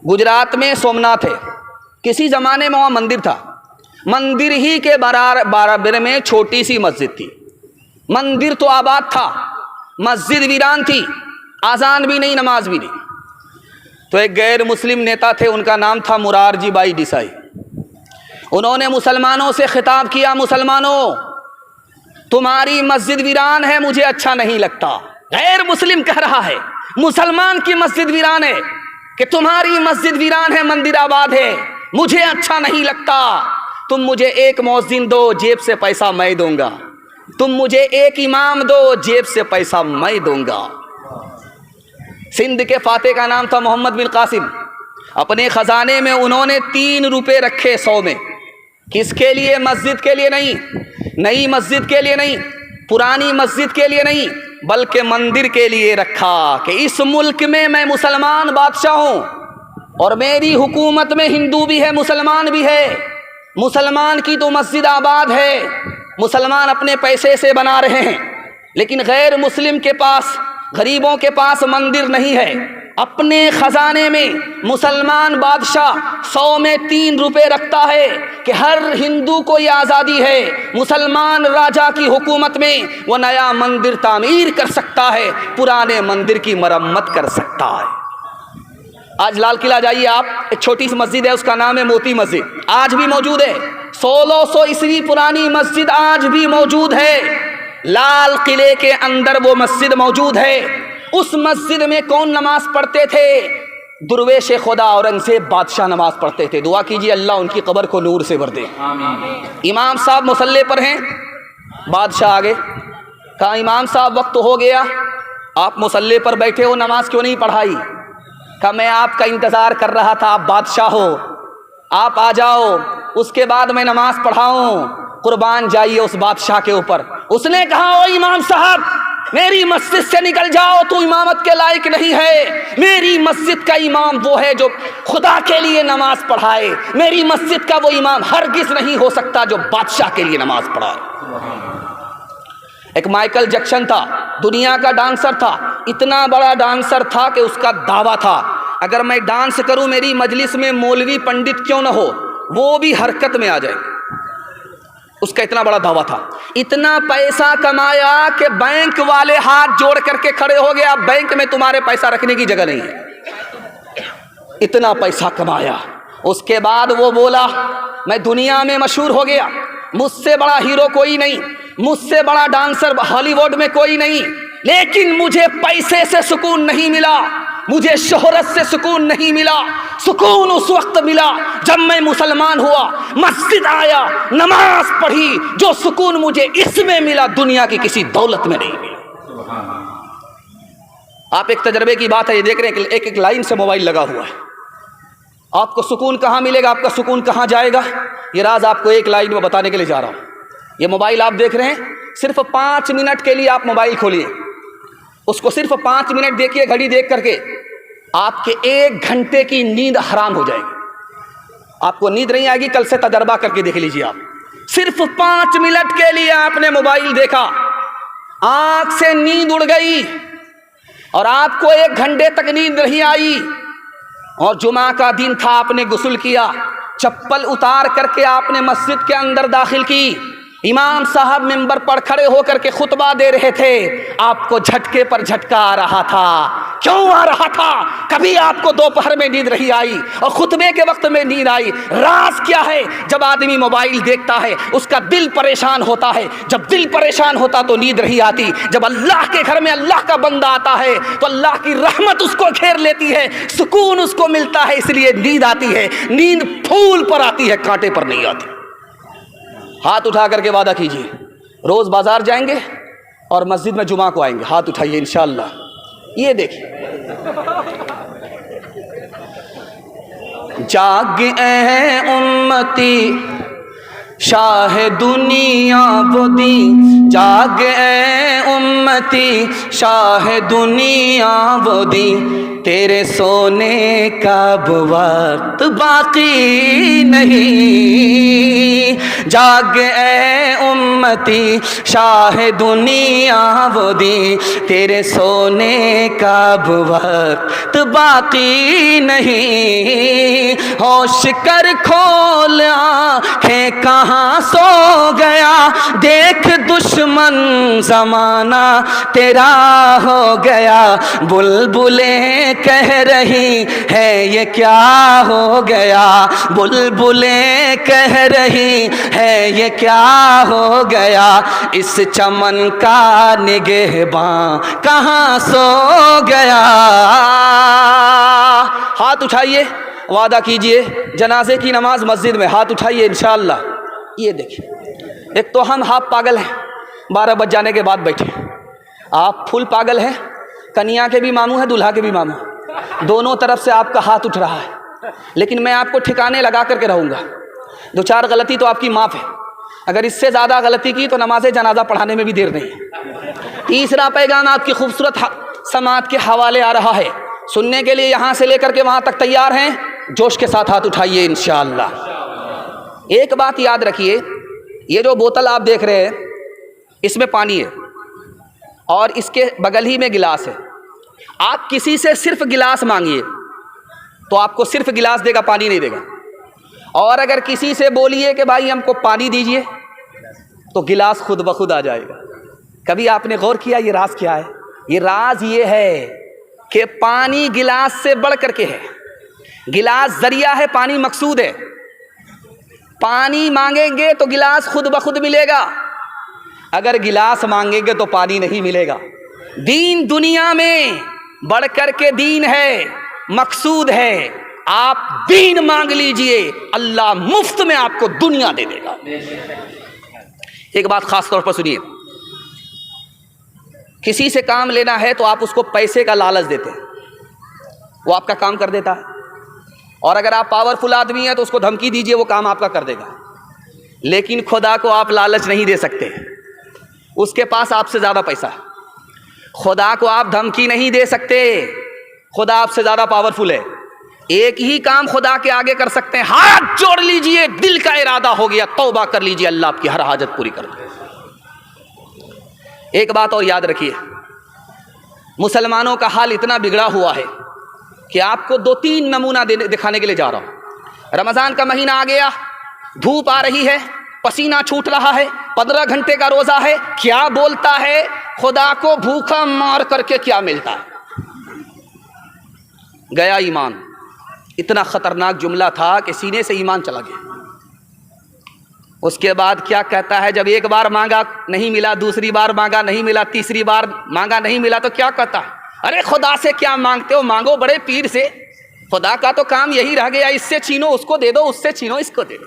गुजरात में सोमनाथ है, किसी ज़माने में वहाँ मंदिर था, मंदिर ही के बराबर में छोटी सी मस्जिद थी। मंदिर तो आबाद था, मस्जिद वीरान थी, आज़ान भी नहीं, नमाज भी नहीं। तो एक गैर मुस्लिम नेता थे, उनका नाम था मुरारजी भाई देसाई। उन्होंने मुसलमानों से खिताब किया, मुसलमानों तुम्हारी मस्जिद वीरान है, मुझे अच्छा नहीं लगता। गैर मुस्लिम कह रहा है, मुसलमान की मस्जिद वीरान है, कि तुम्हारी मस्जिद वीरान है, मंदिर आबाद है, मुझे अच्छा नहीं लगता। तुम मुझे एक मौज़िन दो, जेब से पैसा मैं दूंगा। तुम मुझे एक इमाम दो, जेब से पैसा मैं दूंगा। सिंध के फातेह का नाम था मोहम्मद बिन कासिम। अपने खजाने में उन्होंने 3 रुपए रखे 100 में। किसके लिए? मस्जिद के लिए नहीं, नई मस्जिद के लिए नहीं, पुरानी मस्जिद के लिए नहीं, बल्कि मंदिर के लिए रखा कि इस मुल्क में मैं मुसलमान बादशाह हूँ और मेरी हुकूमत में हिंदू भी है, मुसलमान भी है। मुसलमान की तो मस्जिद आबाद है, मुसलमान अपने पैसे से बना रहे हैं, लेकिन गैर मुस्लिम के पास, गरीबों के पास मंदिर नहीं है। अपने खजाने में मुसलमान बादशाह 100 में 3 रुपए रखता है कि हर हिंदू को ये आज़ादी है, मुसलमान राजा की हुकूमत में वो नया मंदिर तामीर कर सकता है, पुराने मंदिर की मरम्मत कर सकता है। आज लाल किला जाइए आप, एक छोटी सी मस्जिद है, उसका नाम है मोती मस्जिद, आज भी मौजूद है। 1600 ईस्वी पुरानी मस्जिद आज भी मौजूद है। लाल किले के अंदर वो मस्जिद मौजूद है। उस मस्जिद में कौन नमाज पढ़ते थे? दुर्वेश खुदा औरंगजेब बादशाह नमाज पढ़ते थे। दुआ कीजिए अल्लाह उनकी कब्र को नूर से भर दे। इमाम साहब मुसल्ले पर हैं, बादशाह आगे, कहा इमाम साहब वक्त हो गया, आप मुसल्ले पर बैठे हो, नमाज क्यों नहीं पढ़ाई? कहा मैं आपका इंतज़ार कर रहा था, आप बादशाह हो, आप आ जाओ, उसके बाद मैं नमाज पढ़ाऊं। कुर्बान जाइए उस बादशाह के ऊपर। उसने कहा ओ इमाम साहब, मेरी मस्जिद से निकल जाओ, तू इमामत के लायक नहीं है। मेरी मस्जिद का इमाम वो है जो खुदा के लिए नमाज पढ़ाए। मेरी मस्जिद का वो इमाम हरगिज नहीं हो सकता जो बादशाह के लिए नमाज पढ़ाए। एक माइकल जैक्सन था, दुनिया का डांसर था, इतना बड़ा डांसर था कि उसका दावा था अगर मैं डांस करूं मेरी मजलिस में मौलवी पंडित क्यों ना हो, वो भी हरकत में आ जाए। उसका इतना बड़ा दावा था। इतना पैसा कमाया कि बैंक वाले हाथ जोड़ करके खड़े हो गए, अब बैंक में तुम्हारे पैसा रखने की जगह नहीं है। इतना पैसा कमाया। उसके बाद वो बोला मैं दुनिया में मशहूर हो गया, मुझसे बड़ा हीरो कोई नहीं, मुझसे बड़ा डांसर हॉलीवुड में कोई नहीं, लेकिन मुझे पैसे से सुकून नहीं मिला, मुझे शोहरत से सुकून नहीं मिला। सुकून उस वक्त मिला जब मैं मुसलमान हुआ, मस्जिद आया, नमाज पढ़ी। जो सुकून मुझे इसमें मिला दुनिया की किसी दौलत में नहीं मिला। आप एक तजर्बे की बात है, ये देख रहे हैं एक एक लाइन से मोबाइल लगा हुआ है। आपको सुकून कहाँ मिलेगा, आपका सुकून कहाँ जाएगा, ये राज आपको एक लाइन में बताने के लिए जा रहा हूँ। ये मोबाइल आप देख रहे हैं, सिर्फ 5 मिनट के लिए आप मोबाइल खोलिए, उसको सिर्फ 5 मिनट देखिए घड़ी देख करके, आपके 1 घंटे की नींद हराम हो जाएगी। आपको नींद नहीं आएगी, कल से तजर्बा करके देख लीजिए आप। सिर्फ 5 मिनट के लिए आपने मोबाइल देखा, आंख से नींद उड़ गई और आपको 1 घंटे तक नींद नहीं आई। और जुमा का दिन था, आपने गुस्ल किया, चप्पल उतार करके आपने मस्जिद के अंदर दाखिल की। इमाम साहब मिंबर पर खड़े होकर के खुतबा दे रहे थे, आपको झटके पर झटका आ रहा था। क्यों आ रहा था? कभी आपको दोपहर में नींद नहीं आई और खुतबे के वक्त में नींद आई। राज क्या है? जब आदमी मोबाइल देखता है उसका दिल परेशान होता है, जब दिल परेशान होता तो नींद नहीं आती। जब अल्लाह के घर में अल्लाह का बंदा आता है तो अल्लाह की रहमत उसको घेर लेती है, सुकून उसको मिलता है, इसलिए नींद आती है। नींद फूल पर आती है, कांटे पर नहीं आती। हाथ उठा करके वादा कीजिए, रोज बाजार जाएंगे और मस्जिद में जुमा को आएंगे। हाथ उठाइए इंशाअल्लाह। ये देखिए, जाग ऐ उम्मती शाह दुनिया बोदी, जाग ऐ उम्मती शाह दुनिया बोदी, تیرے سونے کا اب وقت باقی نہیں، جاگ اے امتی شاہ دنیا وہ دی، تیرے سونے کا اب وقت باقی نہیں، ہوش کر کھول آنکھیں کہاں سو گیا، دیکھ دشمن زمانہ تیرا ہو گیا، بلبلیں کہہ رہی ہے یہ کیا ہو گیا، بلبلیں کہہ رہی ہے یہ کیا ہو گیا، اس چمن کا نگہباں کہاں سو گیا۔ ہاتھ اٹھائیے، وعدہ کیجئے جنازے کی نماز مسجد میں، ہاتھ اٹھائیے انشاءاللہ۔ یہ دیکھیں، ایک تو ہم ہاف پاگل ہیں، 12 بج جانے کے بعد بیٹھے، آپ فل پاگل ہیں، کنیا کے بھی ماموں ہیں دلہا کے بھی ماموں، دونوں طرف سے آپ کا ہاتھ اٹھ رہا ہے، لیکن میں آپ کو ٹھکانے لگا کر کے رہوں گا، 2-4 غلطی تو آپ کی معاف ہے، اگر اس سے زیادہ غلطی کی تو نماز جنازہ پڑھانے میں بھی دیر نہیں ہے۔ تیسرا پیغام آپ کی خوبصورت سماعت کے حوالے آ رہا ہے، سننے کے لیے یہاں سے لے کر کے وہاں تک تیار ہیں؟ جوش کے ساتھ ہاتھ اٹھائیے انشاءاللہ۔ ایک بات یاد رکھیے، یہ جو بوتل آپ دیکھ رہے ہیں اس میں پانی ہے اور اس کے بغل ہی میں گلاس ہے، آپ کسی سے صرف گلاس مانگیے تو آپ کو صرف گلاس دے گا، پانی نہیں دے گا، اور اگر کسی سے بولیے کہ بھائی ہم کو پانی دیجئے تو گلاس خود بخود آ جائے گا۔ کبھی آپ نے غور کیا یہ راز کیا ہے؟ یہ راز یہ ہے کہ پانی گلاس سے بڑھ کر کے ہے، گلاس ذریعہ ہے، پانی مقصود ہے، پانی مانگیں گے تو گلاس خود بخود ملے گا، اگر گلاس مانگیں گے تو پانی نہیں ملے گا۔ دین دنیا میں بڑھ کر کے دین ہے، مقصود ہے، آپ دین مانگ لیجئے، اللہ مفت میں آپ کو دنیا دے دے گا۔ ایک بات خاص طور پر سنیے، کسی سے کام لینا ہے تو آپ اس کو پیسے کا لالچ دیتے ہیں، وہ آپ کا کام کر دیتا ہے، اور اگر آپ پاورفل آدمی ہیں تو اس کو دھمکی دیجئے وہ کام آپ کا کر دے گا، لیکن خدا کو آپ لالچ نہیں دے سکتے، اس کے پاس آپ سے زیادہ پیسہ ہے، خدا کو آپ دھمکی نہیں دے سکتے، خدا آپ سے زیادہ پاورفل ہے، ایک ہی کام خدا کے آگے کر سکتے ہیں، ہاتھ جوڑ لیجئے، دل کا ارادہ ہو گیا، توبہ کر لیجئے، اللہ آپ کی ہر حاجت پوری کر دے۔ ایک بات اور یاد رکھیے، مسلمانوں کا حال اتنا بگڑا ہوا ہے کہ آپ کو 2-3 نمونہ دکھانے کے لیے جا رہا ہوں۔ رمضان کا مہینہ آ گیا، دھوپ آ رہی ہے، پسینہ چھوٹ رہا ہے، 15 گھنٹے کا روزہ ہے، کیا بولتا ہے خدا کو بھوکا مار کر کے کیا ملتا ہے؟ گیا ایمان۔ اتنا خطرناک جملہ تھا کہ سینے سے ایمان چلا گیا۔ اس کے بعد کیا کہتا ہے؟ جب ایک بار مانگا نہیں ملا، دوسری بار مانگا نہیں ملا، تیسری بار مانگا نہیں ملا تو کیا کہتا ہے؟ ارے خدا سے کیا مانگتے ہو، مانگو بڑے پیر سے، خدا کا تو کام یہی رہ گیا، اس سے چھینو اس کو دے دو، اس سے چھینو اس کو دے دو۔